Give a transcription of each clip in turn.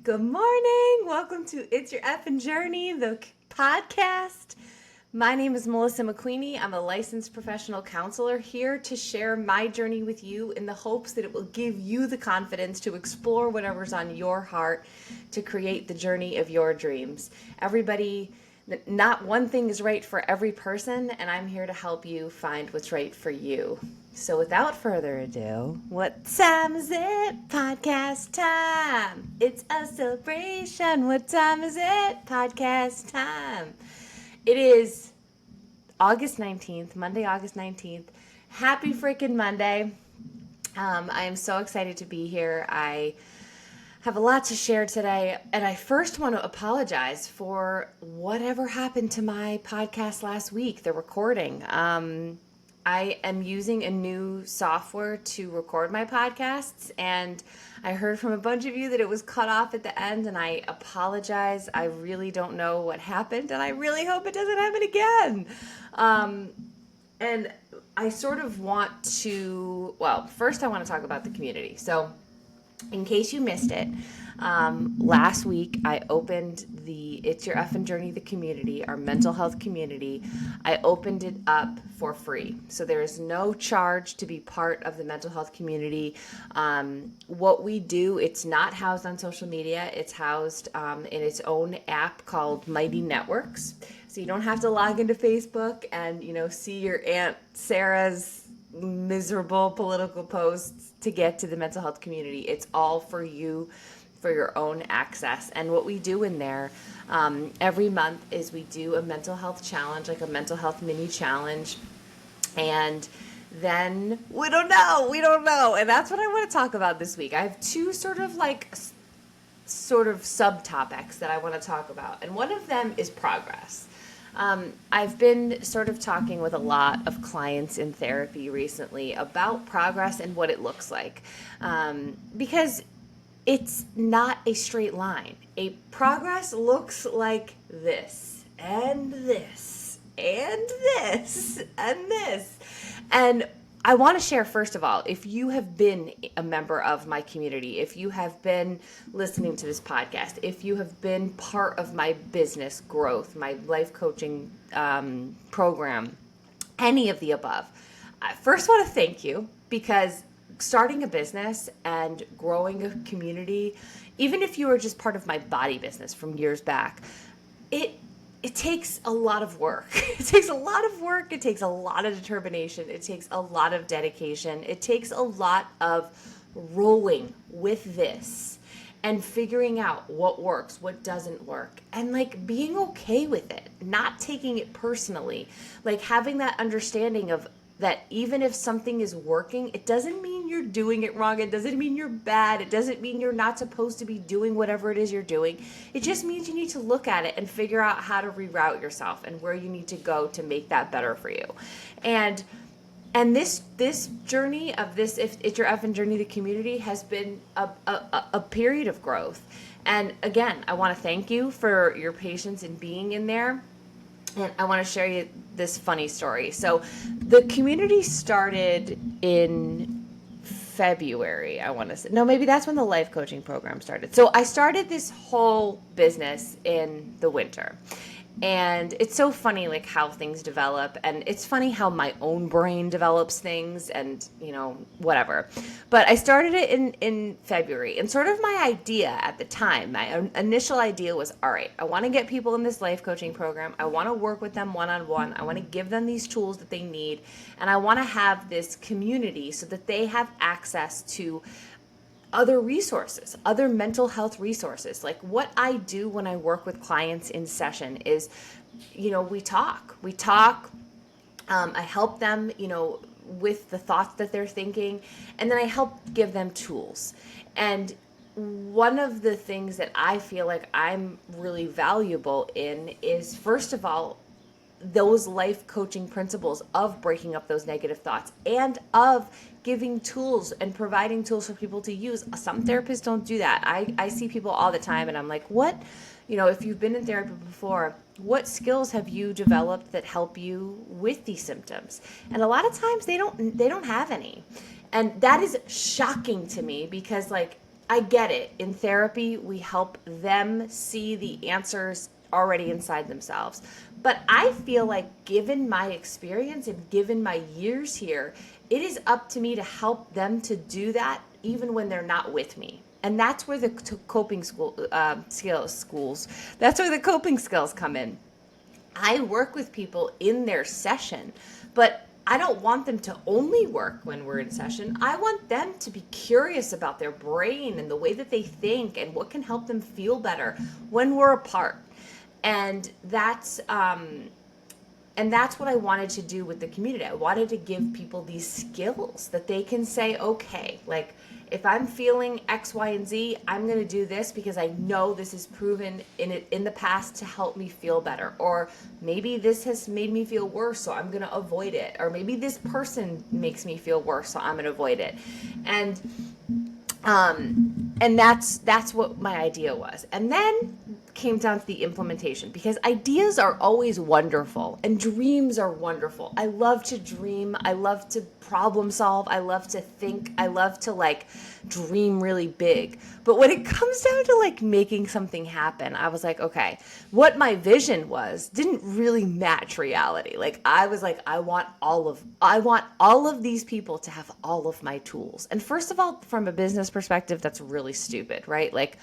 Good morning. Welcome to It's Your Effin' Journey, the podcast. My name is Melissa McQueenie. I'm a licensed professional counselor here to share my journey with you in the hopes that it will give you the confidence to explore whatever's on your heart to create the journey of your dreams. Not one thing is right for every person, and I'm here to help you find what's right for you. So without further ado, what time is it? Podcast time. It's a celebration. What time is it? Podcast time. It is August 19th, Monday, August 19th. Happy freaking Monday. I am so excited to be here. I have a lot to share today, and I first want to apologize for whatever happened to my podcast last week, the recording. I am using a new software to record my podcasts, and I heard from a bunch of you that it was cut off at the end, and I apologize. I really don't know what happened, and I really hope it doesn't happen again. And I sort of want to, first I want to talk about the community. So in case you missed it, last week I opened the It's Your Effin' Journey, the community, our mental health community. I opened it up for free. So there is no charge to be part of the mental health community. What we do, it's not housed on social media. It's housed in its own app called Mighty Networks. So you don't have to log into Facebook and, see your Aunt Sarah's miserable political posts to get to the mental health community. It's all for you, for your own access. And what we do in there every month is we do a mental health challenge, like a mental health mini challenge. And then we don't know. And that's what I want to talk about this week. I have two sort of subtopics that I want to talk about. And one of them is progress. I've been sort of talking with a lot of clients in therapy recently about progress and what it looks like, because it's not a straight line. A progress looks like this, and this, and this, and this. And I want to share, first of all, if you have been a member of my community, if you have been listening to this podcast, if you have been part of my business growth, my life coaching program, any of the above, I first want to thank you, because starting a business and growing a community, even if you were just part of my body business from years back, it takes a lot of work. It takes a lot of work. It takes a lot of determination. It takes a lot of dedication. It takes a lot of rolling with this and figuring out what works, what doesn't work, and being okay with it, not taking it personally, having that understanding of that even if something is working, it doesn't mean you're doing it wrong. It doesn't mean you're bad. It doesn't mean you're not supposed to be doing whatever it is you're doing. It just means you need to look at it and figure out how to reroute yourself and where you need to go to make that better for you. And this journey of this, if It's Your Effin' Journey, the community, has been a period of growth. And again, I want to thank you for your patience in being in there. And I want to share you this funny story. So the community started in February, I want to say. No, maybe that's when the life coaching program started. So I started this whole business in the winter. And it's so funny, how things develop. And it's funny how my own brain develops things and, whatever. But I started it in February. And sort of my idea at the time, my initial idea was, all right, I want to get people in this life coaching program. I want to work with them one-on-one. I want to give them these tools that they need. And I want to have this community so that they have access to other resources, other mental health resources. What I do when I work with clients in session is, we talk. I help them, with the thoughts that they're thinking, and then I help give them tools. And one of the things that I feel like I'm really valuable in is, first of all, those life coaching principles of breaking up those negative thoughts and of giving tools and providing tools for people to use. Some therapists don't do that. I see people all the time and I'm like, what? If you've been in therapy before, what skills have you developed that help you with these symptoms? And a lot of times they don't have any. And that is shocking to me because I get it. In therapy, we help them see the answers already inside themselves. But I feel like, given my experience and given my years here, it is up to me to help them to do that even when they're not with me. And that's where the coping schools, that's where the coping skills come in. I work with people in their session, but I don't want them to only work when we're in session. I want them to be curious about their brain and the way that they think and what can help them feel better when we're apart. And that's what I wanted to do with the community. I wanted to give people these skills that they can say, okay, like, if I'm feeling X, Y, and Z, I'm going to do this because I know this is proven in the past to help me feel better. Or maybe this has made me feel worse, so I'm going to avoid it. Or maybe this person makes me feel worse, so I'm going to avoid it. And that's what my idea was. And then came down to the implementation, because ideas are always wonderful and dreams are wonderful. I love to dream. I love to problem solve. I love to think. I love to like dream really big. But when it comes down to like making something happen, I was like, okay, what my vision was didn't really match reality. Like I was like, I want all of these people to have all of my tools. And first of all, from a business perspective, that's really stupid, right? Like,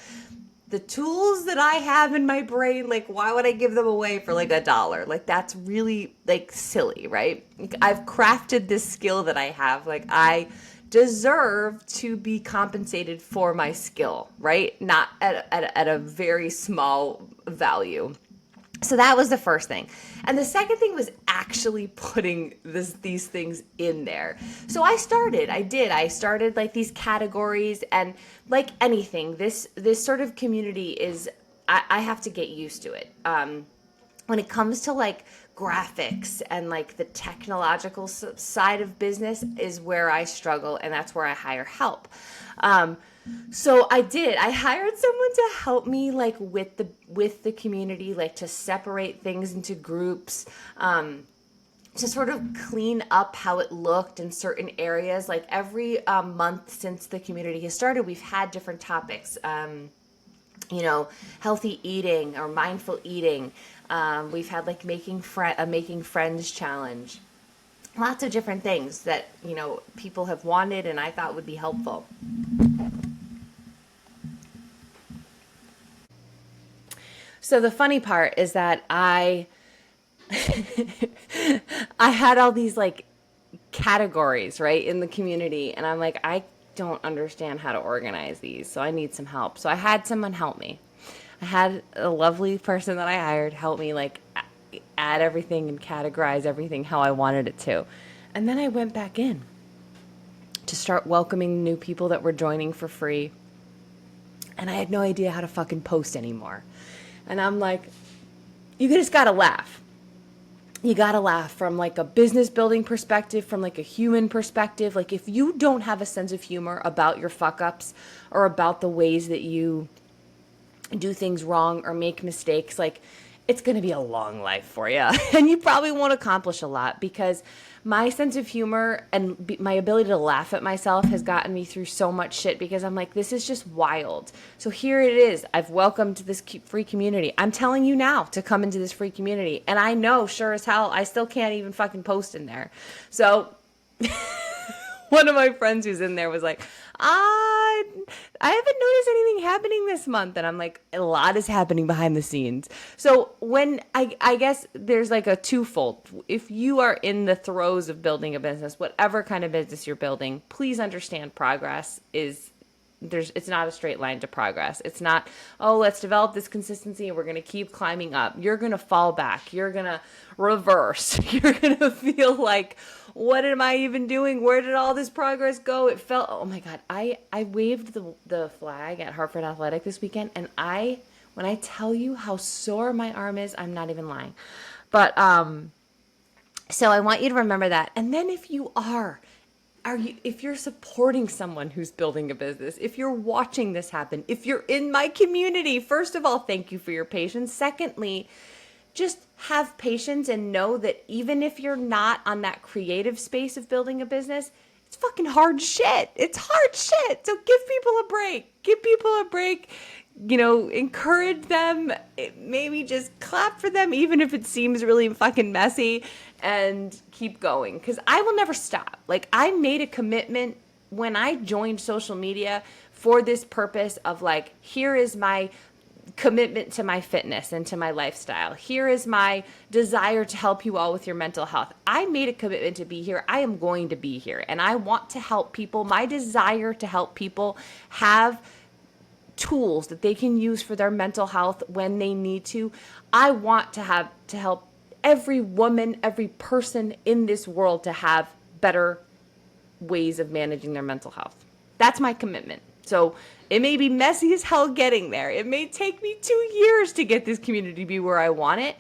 the tools that I have in my brain, like, why would I give them away for like $1? Like, that's really like silly, right? I've crafted this skill that I have. Like, I deserve to be compensated for my skill, right? Not at a very small value. So that was the first thing. And the second thing was actually putting these things in there. So I started like these categories, and like anything, this sort of community is, I have to get used to it. When it comes to like graphics and like the technological side of business is where I struggle, and that's where I hire help. So I hired someone to help me like with the community, like to separate things into groups, to sort of clean up how it looked in certain areas. Like every month since the community has started, we've had different topics, healthy eating or mindful eating. We've had like making friends challenge. Lots of different things that, people have wanted and I thought would be helpful. So the funny part is that I had all these like categories, right, in the community, and I'm like, I don't understand how to organize these, so I need some help. So I had someone help me. I had a lovely person that I hired help me like add everything and categorize everything how I wanted it to. And then I went back in to start welcoming new people that were joining for free. And I had no idea how to fucking post anymore. And I'm like, you just gotta laugh. You gotta laugh from like a business building perspective, from like a human perspective. Like if you don't have a sense of humor about your fuck ups or about the ways that you do things wrong or make mistakes, like it's going to be a long life for you. And you probably won't accomplish a lot, because my sense of humor and my ability to laugh at myself has gotten me through so much shit, because I'm like, this is just wild. So here it is. I've welcomed this free community. I'm telling you now to come into this free community. And I know sure as hell, I still can't even fucking post in there. So one of my friends who's in there was like, I haven't noticed anything happening this month. And I'm like, a lot is happening behind the scenes. So when I guess there's like a twofold. If you are in the throes of building a business, whatever kind of business you're building, please understand progress is it's not a straight line to progress. It's not, oh, let's develop this consistency and we're going to keep climbing up. You're going to fall back. You're going to reverse. You're going to feel like, what am I even doing? Where did all this progress go? It felt, oh my God, I waved the flag at Hartford Athletic this weekend, and when I tell you how sore my arm is, I'm not even lying. But, so I want you to remember that. And then if if you're supporting someone who's building a business, if you're watching this happen, if you're in my community, first of all, thank you for your patience. Secondly, just have patience and know that even if you're not on that creative space of building a business, it's fucking hard shit. It's hard shit. So give people a break. Give people a break. Encourage them. Maybe just clap for them, even if it seems really fucking messy, and keep going. Because I will never stop. Like, I made a commitment when I joined social media for this purpose of like, here is my commitment to my fitness and to my lifestyle. Here is my desire to help you all with your mental health. I made a commitment to be here. I am going to be here, and I want to help people. My desire to help people have tools that they can use for their mental health when they need to. I want to help every woman, every person in this world to have better ways of managing their mental health. That's my commitment. So it may be messy as hell getting there. It may take me 2 years to get this community to be where I want it.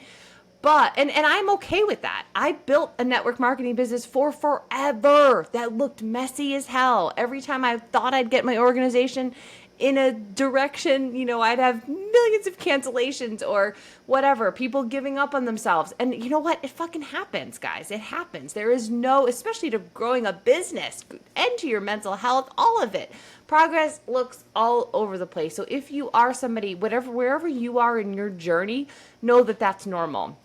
But, and I'm okay with that. I built a network marketing business for forever that looked messy as hell. Every time I thought I'd get my organization in a direction, I'd have millions of cancellations or whatever, people giving up on themselves. And you know what? It fucking happens, guys. It happens. There is no, especially to growing a business and to your mental health, all of it. Progress looks all over the place. So if you are somebody, wherever you are in your journey, know that that's normal.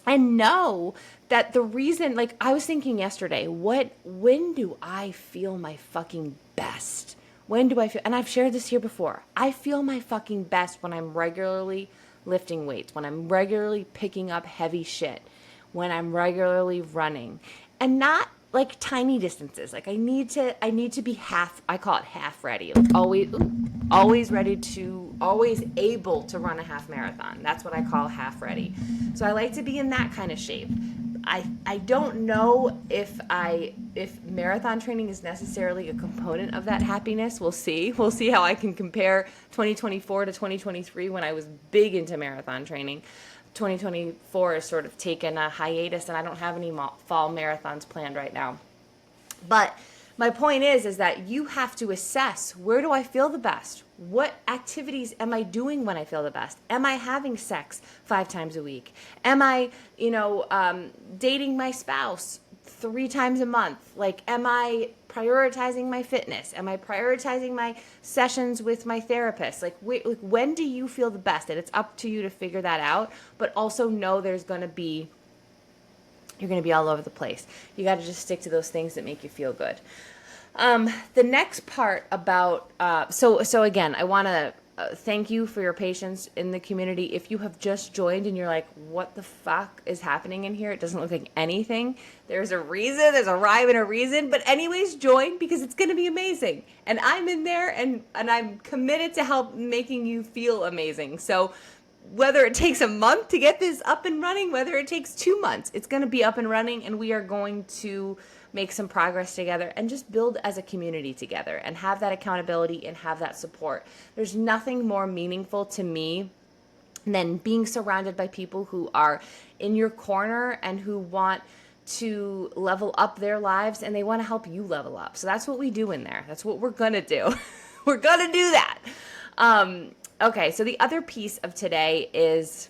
And know that the reason, like I was thinking yesterday, when do I feel my fucking best? When do I feel, and I've shared this here before, I feel my fucking best when I'm regularly lifting weights, when I'm regularly picking up heavy shit, when I'm regularly running, and not like tiny distances. Like I need to be I call it half ready, like always able to run a half marathon. That's what I call half ready. So I like to be in that kind of shape. I don't know if marathon training is necessarily a component of that happiness. We'll see. We'll see how I can compare 2024 to 2023 when I was big into marathon training. 2024 has sort of taken a hiatus, and I don't have any fall marathons planned right now. But my point is that you have to assess, where do I feel the best? What activities am I doing when I feel the best? Am I having sex 5 times a week? Am I, dating my spouse 3 times a month? Like, am I prioritizing my fitness? Am I prioritizing my sessions with my therapist? Like, when do you feel the best? And it's up to you to figure that out. But also know you're going to be all over the place. You got to just stick to those things that make you feel good. The next part about, so again, I want to thank you for your patience in the community. If you have just joined and you're like, what the fuck is happening in here? It doesn't look like anything. There's a reason, there's a rhyme and a reason, but anyways, join because it's going to be amazing. And I'm in there and I'm committed to help making you feel amazing. So whether it takes a month to get this up and running, whether it takes 2 months, it's going to be up and running, and we are going to make some progress together and just build as a community together and have that accountability and have that support. There's nothing more meaningful to me than being surrounded by people who are in your corner and who want to level up their lives, and they want to help you level up. So that's what we do in there. That's what we're going to do. We're going to do that. Okay, so the other piece of today is,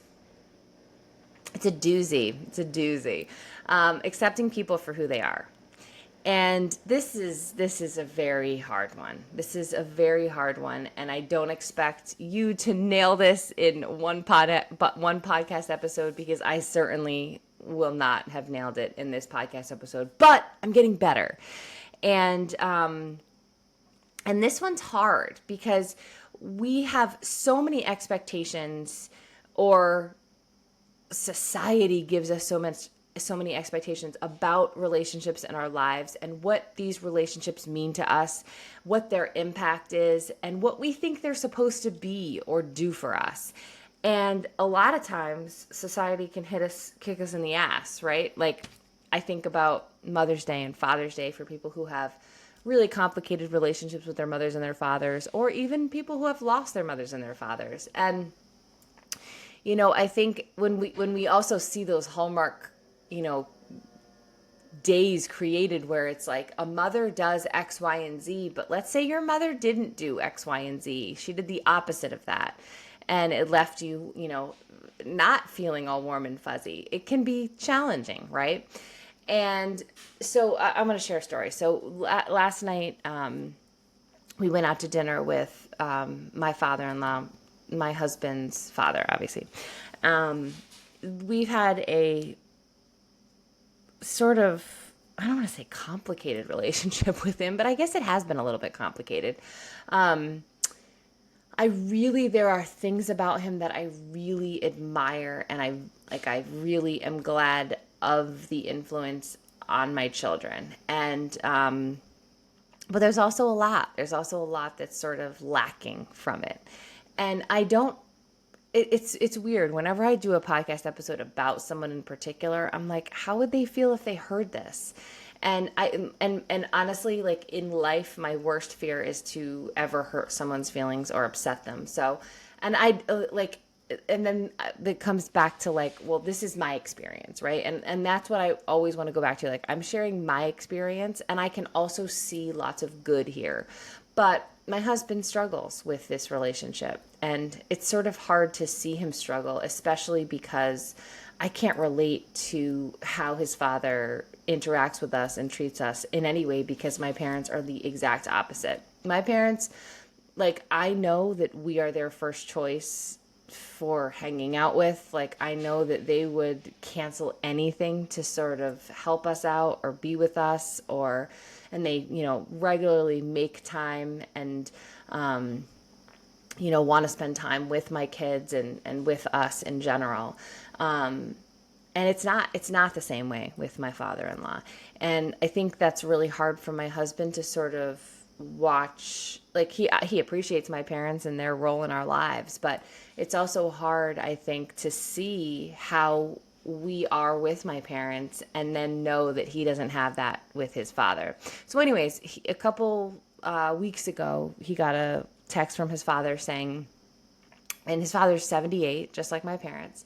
it's a doozy. It's a doozy. Accepting people for who they are. And this is a very hard one. This is a very hard one, and I don't expect you to nail this in one podcast episode, because I certainly will not have nailed it in this podcast episode. But I'm getting better, and this one's hard because we have so many expectations, or society gives us so many expectations about relationships in our lives and what these relationships mean to us, what their impact is, and what we think they're supposed to be or do for us. And a lot of times society can kick us in the ass, right? Like, I think about Mother's Day and Father's Day for people who have really complicated relationships with their mothers and their fathers, or even people who have lost their mothers and their fathers. And, I think when we also see those Hallmark days created where it's like a mother does X, Y, and Z, but let's say your mother didn't do X, Y, and Z. She did the opposite of that. And it left you, not feeling all warm and fuzzy. It can be challenging, right? And so I'm going to share a story. So last night, we went out to dinner with my father-in-law, my husband's father, obviously. Um, we've had a sort of, I don't want to say complicated relationship with him, but I guess it has been a little bit complicated. Um, there are things about him that I really admire, and I really am glad of the influence on my children. But there's also a lot. There's also a lot that's sort of lacking from it. And I don't, it's weird. Whenever I do a podcast episode about someone in particular, I'm like, how would they feel if they heard this? And honestly, like in life, my worst fear is to ever hurt someone's feelings or upset them. So, and I like, and then it comes back to like, well, this is my experience, right? And that's what I always want to go back to. Like, I'm sharing my experience, and I can also see lots of good here. But my husband struggles with this relationship, and it's sort of hard to see him struggle, especially because I can't relate to how his father interacts with us and treats us in any way, because my parents are the exact opposite. My parents, like, I know that we are their first choice for hanging out with. Like, I know that they would cancel anything to sort of help us out or be with us, and they, regularly make time and, want to spend time with my kids and with us in general. And it's not the same way with my father-in-law. And I think that's really hard for my husband to sort of watch. Like, he appreciates my parents and their role in our lives, but it's also hard, I think, to see how we are with my parents and then know that he doesn't have that with his father. So anyways, a couple weeks ago, he got a text from his father saying, and his father's 78, just like my parents.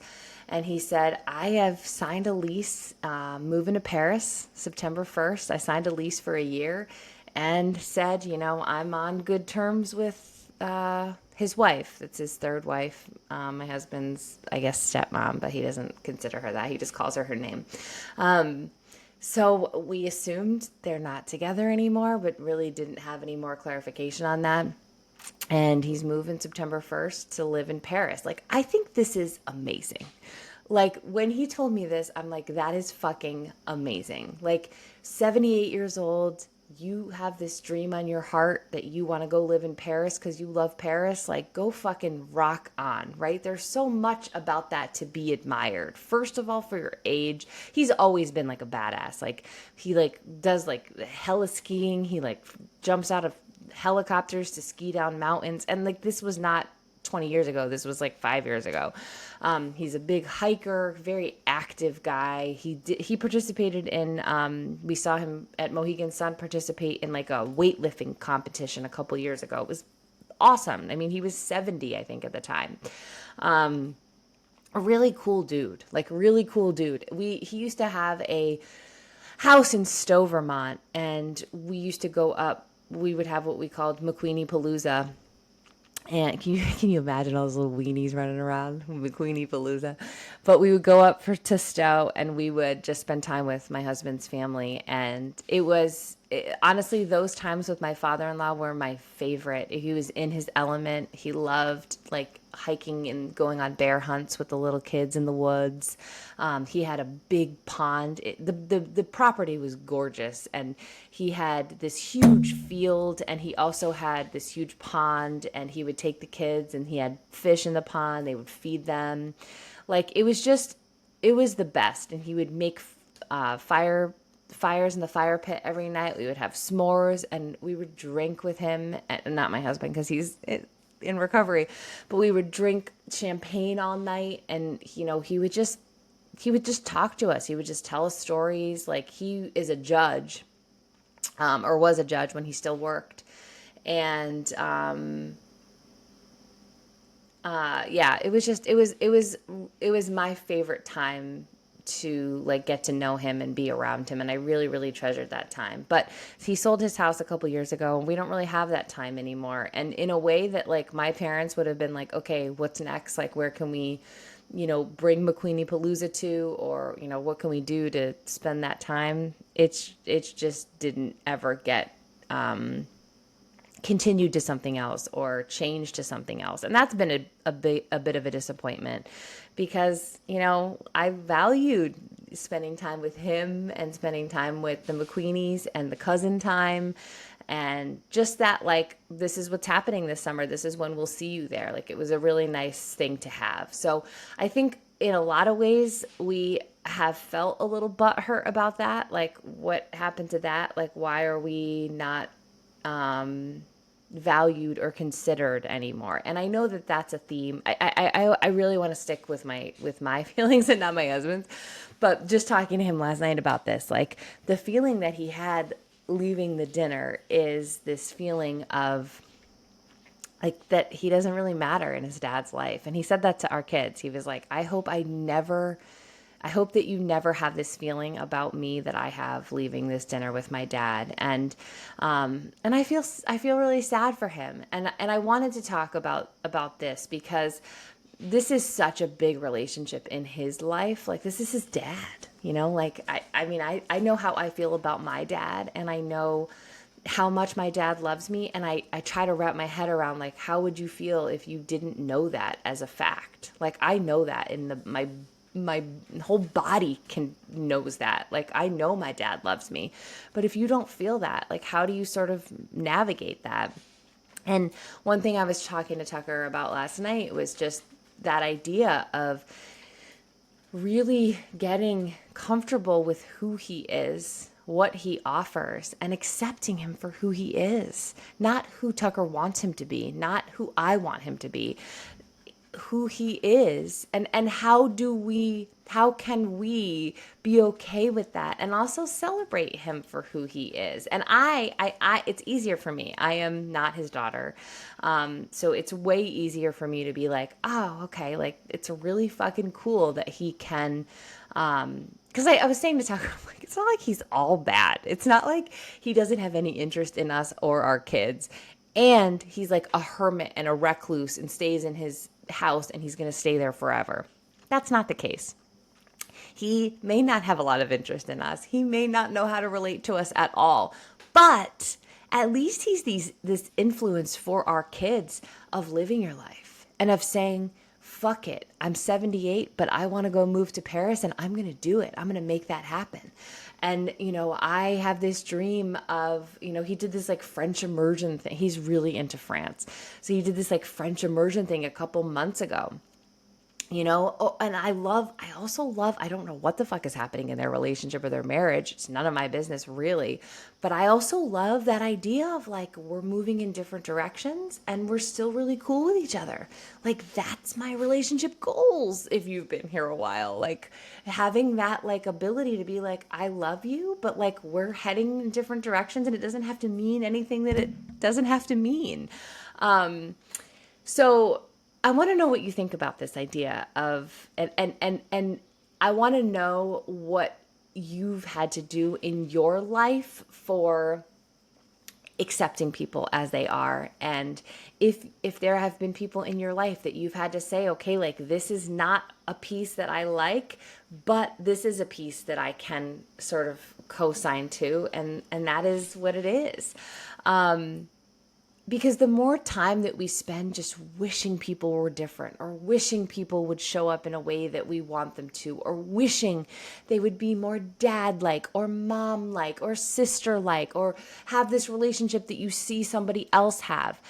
And he said, I have signed a lease, moving to Paris, September 1st. I signed a lease for a year, and said, I'm on good terms with his wife. It's his third wife. My husband's, I guess, stepmom, but he doesn't consider her that. He just calls her name. So we assumed they're not together anymore, but really didn't have any more clarification on that. And he's moving September 1st to live in Paris. Like, I think this is amazing. Like, when he told me this, I'm like, that is fucking amazing. Like, 78 years old, you have this dream on your heart that you want to go live in Paris because you love Paris. Like, go fucking rock on, right? There's so much about that to be admired. First of all, for your age, he's always been like a badass. Like, he like does like hella skiing. He like jumps out of helicopters to ski down mountains. And like, this was not 20 years ago. This was like 5 years ago. He's a big hiker, very active guy. He participated in, we saw him at Mohegan Sun participate in like a weightlifting competition a couple years ago. It was awesome. I mean, he was 70, I think, at the time. A really cool dude, like really cool dude. He used to have a house in Stowe, Vermont, and we used to go up. We would have what we called McQueenie Palooza. And can you imagine all those little weenies running around, McQueenie Palooza? But we would go up to Stowe, and we would just spend time with my husband's family. And honestly, those times with my father-in-law were my favorite. He was in his element. He loved like hiking and going on bear hunts with the little kids in the woods. He had a big pond. The property was gorgeous, and he had this huge field, and he also had this huge pond, and he would take the kids, and he had fish in the pond. They would feed them. Like, it was the best. And he would make fires in the fire pit every night. We would have s'mores, and we would drink with him, and not my husband because he's in recovery, but we would drink champagne all night. And he would just talk to us. He would just tell us stories. Like, he is a judge, or was a judge when he still worked. And yeah, it was my favorite time to like get to know him and be around him, and I really, really treasured that time. But he sold his house a couple years ago, and we don't really have that time anymore. And in a way that like my parents would have been like, okay, what's next? Like, where can we bring McQueenie Palooza to, or, what can we do to spend that time? It's just didn't ever get continued to something else or changed to something else. And that's been a bit of a disappointment because, I valued spending time with him and spending time with the McQueenies and the cousin time. And just that, like, this is what's happening this summer. This is when we'll see you there. Like, it was a really nice thing to have. So I think in a lot of ways, we have felt a little butthurt about that. Like, what happened to that? Like, why are we not valued or considered anymore? And I know that that's a theme. I really want to stick with my feelings and not my husband's. But just talking to him last night about this, like, the feeling that he had leaving the dinner is this feeling of like that he doesn't really matter in his dad's life. And he said that to our kids. He was like, I hope that you never have this feeling about me that I have leaving this dinner with my dad. And I feel really sad for him. And I wanted to talk about this because this is such a big relationship in his life. Like, this is his dad, like, I know how I feel about my dad, and I know how much my dad loves me. And I try to wrap my head around, like, how would you feel if you didn't know that as a fact? Like, I know that in my whole body knows that. Like, I know my dad loves me. But if you don't feel that, like, how do you sort of navigate that? And one thing I was talking to Tucker about last night was just that idea of really getting comfortable with who he is, what he offers, and accepting him for who he is. Not who Tucker wants him to be, not who I want him to be, who he is. And how can we be okay with that and also celebrate him for who he is? And I it's easier for me. I am not his daughter. So it's way easier for me to be like, oh, okay, like, it's really fucking cool that he can, because I was saying to Tucker, like, it's not like he's all bad. It's not like he doesn't have any interest in us or our kids. And he's like a hermit and a recluse and stays in his house and he's going to stay there forever. That's not the case. He may not have a lot of interest in us. He may not know how to relate to us at all. But at least he's this influence for our kids of living your life and of saying, fuck it, I'm 78, but I want to go move to Paris and I'm going to do it. I'm going to make that happen. And, I have this dream of, he did this like French immersion thing. He's really into France. So he did this like French immersion thing a couple months ago. And I also love, I don't know what the fuck is happening in their relationship or their marriage. It's none of my business, really. But I also love that idea of, like, we're moving in different directions and we're still really cool with each other. Like, that's my relationship goals if you've been here a while. Like, having that, like, ability to be like, I love you, but, like, we're heading in different directions and it doesn't have to mean anything that it doesn't have to mean. So I want to know what you think about this idea of, and I want to know what you've had to do in your life for accepting people as they are. And if there have been people in your life that you've had to say, okay, like, this is not a piece that I like, but this is a piece that I can sort of co-sign to, and that is what it is. Because the more time that we spend just wishing people were different, or wishing people would show up in a way that we want them to, or wishing they would be more dad-like or mom-like or sister-like, or have this relationship that you see somebody else have.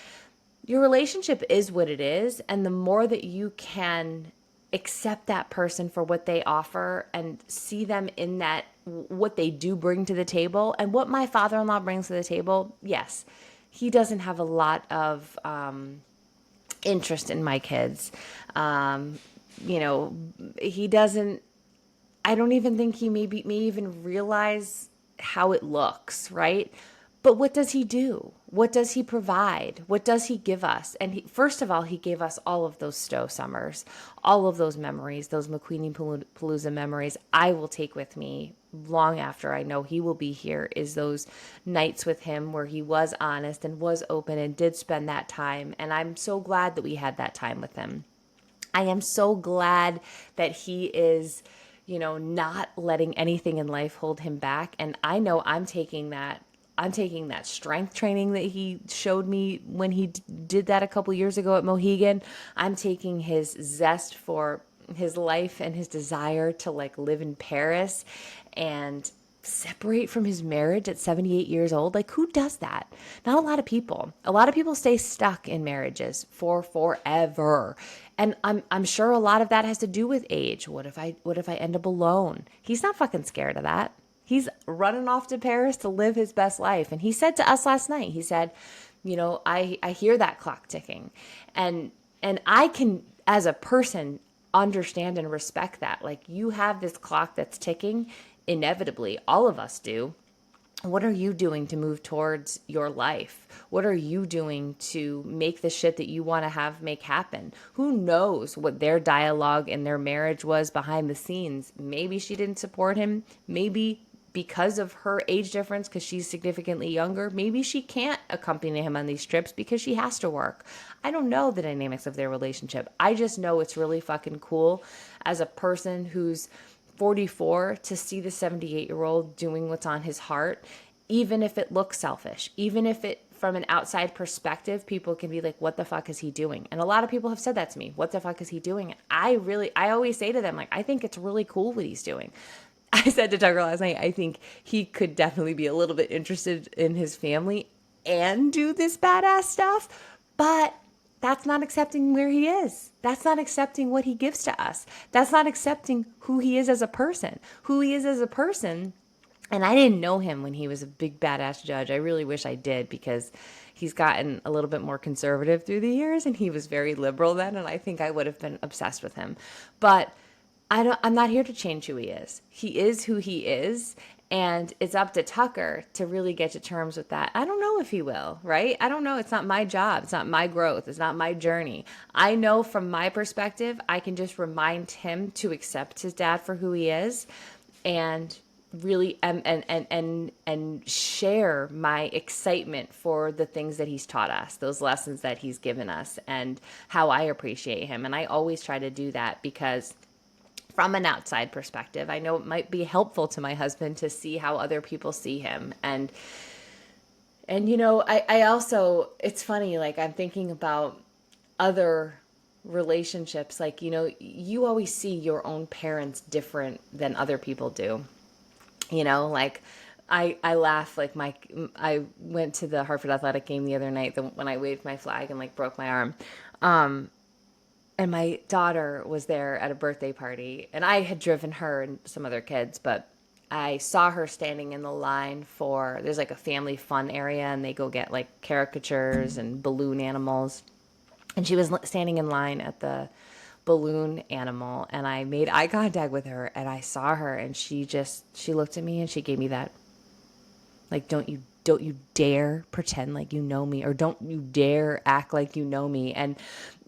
Your relationship is what it is, and the more that you can accept that person for what they offer and see them in that, what they do bring to the table, and what my father-in-law brings to the table, yes, he doesn't have a lot of interest in my kids. He doesn't, I don't even think he may even realize how it looks, right? But what does he do? What does he provide? What does he give us? And first of all, he gave us all of those Stowe summers, all of those memories, those McQueenie Palooza memories I will take with me long after I know he will be here, is those nights with him where he was honest and was open and did spend that time. And I'm so glad that we had that time with him. I am so glad that he is, not letting anything in life hold him back. And I know I'm taking that strength training that he showed me when he did that a couple years ago at Mohegan. I'm taking his zest for his life and his desire to like live in Paris and separate from his marriage at 78 years old. Like, who does that? Not a lot of people. A lot of people stay stuck in marriages for forever. And I'm sure a lot of that has to do with age. What if I end up alone? He's not fucking scared of that. He's running off to Paris to live his best life. And he said to us last night, he said, I hear that clock ticking. And I can, as a person, understand and respect that. Like, you have this clock that's ticking, inevitably, all of us do. What are you doing to move towards your life? What are you doing to make the shit that you want to have make happen? Who knows what their dialogue in their marriage was behind the scenes? Maybe she didn't support him. Maybe because of her age difference, because she's significantly younger, maybe she can't accompany him on these trips because she has to work. I don't know the dynamics of their relationship. I just know it's really fucking cool as a person who's 44 to see the 78-year-old doing what's on his heart, even if it looks selfish, even if it, from an outside perspective, people can be like, what the fuck is he doing? And a lot of people have said that to me. What the fuck is he doing? And I always say to them, like, I think it's really cool what he's doing. I said to Tucker last night, I think he could definitely be a little bit interested in his family and do this badass stuff, but that's not accepting where he is. That's not accepting what he gives to us. That's not accepting who he is as a person. Who he is as a person. And I didn't know him when he was a big badass judge. I really wish I did, because he's gotten a little bit more conservative through the years, and he was very liberal then, and I think I would have been obsessed with him. But I'm not here to change who he is. He is who he is, and it's up to Tucker to really get to terms with that. I don't know if he will, right? I don't know. It's not my job. It's not my growth. It's not my journey. I know from my perspective, I can just remind him to accept his dad for who he is, and really and share my excitement for the things that he's taught us, those lessons that he's given us, and how I appreciate him. And I always try to do that, because from an outside perspective, I know it might be helpful to my husband to see how other people see him. And I also, it's funny, like, I'm thinking about other relationships. Like, you always see your own parents different than other people do. Like, I laugh, like, I went to the Hartford Athletic game the other night when I waved my flag and like broke my arm. And my daughter was there at a birthday party, and I had driven her and some other kids, but I saw her standing in the line there's like a family fun area, and they go get like caricatures and balloon animals. And she was standing in line at the balloon animal, and I made eye contact with her, and I saw her, and she looked at me and she gave me that, like, don't you dare pretend like you know me, or don't you dare act like you know me. And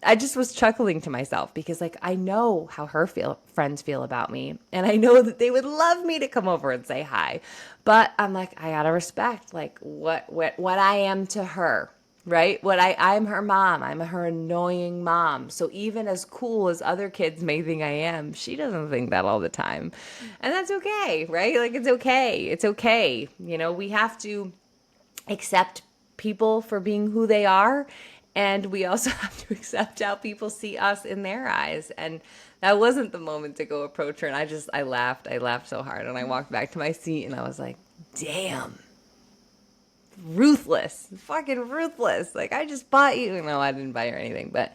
I just was chuckling to myself, because, like, I know how her friends feel about me, and I know that they would love me to come over and say hi, but I'm like, I gotta respect, like, what I am to her, right? I'm her mom. I'm her annoying mom. So even as cool as other kids may think I am, she doesn't think that all the time, and that's okay, right? Like, it's okay. It's okay. We have to accept people for being who they are, and we also have to accept how people see us in their eyes. And that wasn't the moment to go approach her. And I laughed so hard, and I walked back to my seat, and I was like, damn, ruthless, fucking ruthless. Like, I just bought you. No, I didn't buy her anything, but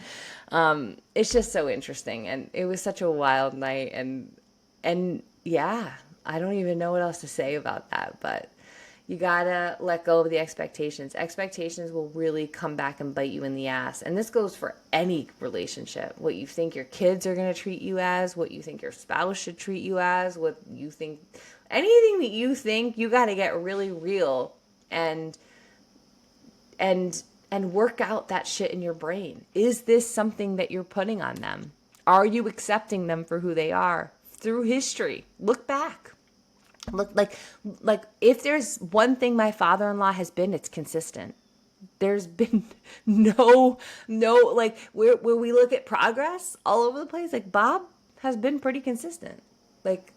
it's just so interesting. And it was such a wild night, and yeah, I don't even know what else to say about that, but you gotta let go of the expectations. Expectations will really come back and bite you in the ass. And this goes for any relationship. What you think your kids are gonna treat you as, what you think your spouse should treat you as, what you think, anything that you think, you gotta get really real and work out that shit in your brain. Is this something that you're putting on them? Are you accepting them for who they are? Through history, look back. Look, like if there's one thing my father-in-law has been, it's consistent. there's been no, like where we look at progress all over the place, like Bob has been pretty consistent. Like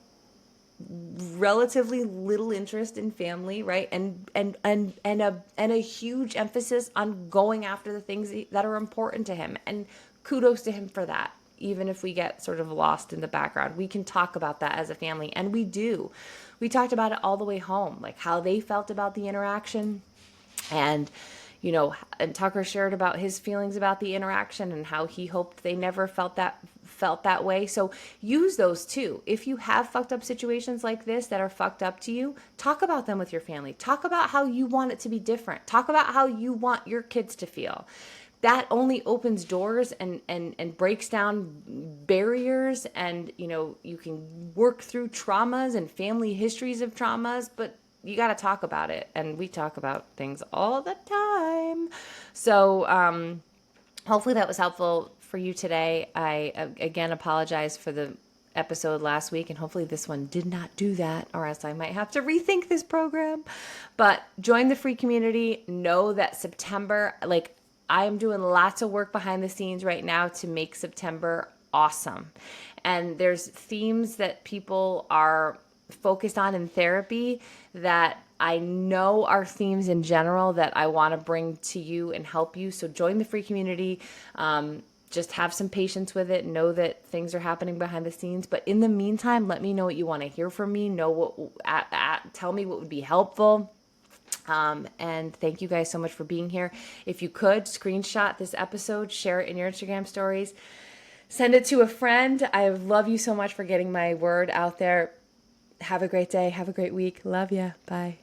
relatively little interest in family, right? And a huge emphasis on going after the things that are important to him. And kudos to him for that. Even if we get sort of lost in the background, we can talk about that as a family, and we do. We talked about it all the way home, like how they felt about the interaction, and and Tucker shared about his feelings about the interaction and how he hoped they never felt that way. So use those too. If you have fucked up situations like this that are fucked up to you, talk about them with your family. Talk about how you want it to be different. Talk about how you want your kids to feel. That only opens doors and breaks down barriers, and you can work through traumas and family histories of traumas, but you got to talk about it, and we talk about things all the time. So hopefully that was helpful for you today. I again apologize for the episode last week, and hopefully this one did not do that, or else I might have to rethink this program. But join the free community. Know that September, like, I am doing lots of work behind the scenes right now to make September awesome. And there's themes that people are focused on in therapy that I know are themes in general that I want to bring to you and help you. So join the free community. Just have some patience with it. Know that things are happening behind the scenes. But in the meantime, let me know what you want to hear from me. Tell me what would be helpful. And thank you guys so much for being here. If you could screenshot this episode, share it in your Instagram stories, send it to a friend. I love you so much for getting my word out there. Have a great day. Have a great week. Love ya. Bye.